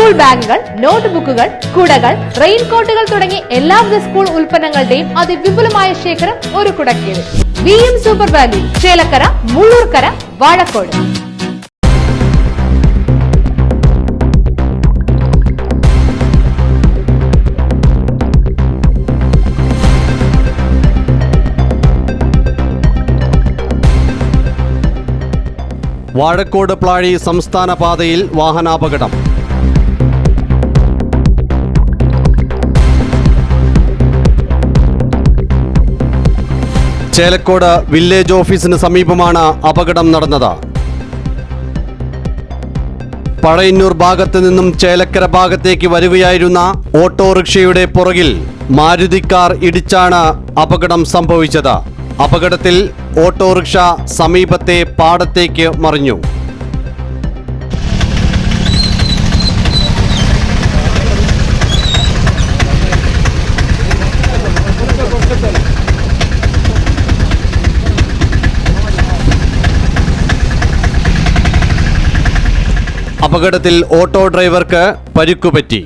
School ബാഗുകൾ, നോട്ട്ബുക്കുകൾ, കുടകൾ, റെയിൻകോട്ടുകൾ തുടങ്ങി എല്ലാവിധ സ്കൂൾ ഉൽപ്പന്നങ്ങളുടെയും അതിവിപുലമായ ശേഖരം ഒരു കുടക്കീഴിൽ. VM super value, Chelakkara, Mullurkara, Vazhakkode. Vazhakkode Plazhi സംസ്ഥാന പാതയിൽ വാഹനാപകടം. ചേലക്കോട് വില്ലേജ് ഓഫീസിന് സമീപമാണ് അപകടം നടന്നത്. പഴയന്നൂർ ഭാഗത്ത് നിന്നും ചേലക്കര ഭാഗത്തേക്ക് വരികയായിരുന്ന ഓട്ടോറിക്ഷയുടെ പുറകിൽ മാരുതി കാർ ഇടിച്ചാണ് അപകടം സംഭവിച്ചത്. അപകടത്തിൽ ഓട്ടോറിക്ഷ സമീപത്തെ പാടത്തേക്ക് മറിഞ്ഞു. അപകടത്തിൽ ഓട്ടോ ഡ്രൈവർക്ക് പരിക്കുപറ്റി.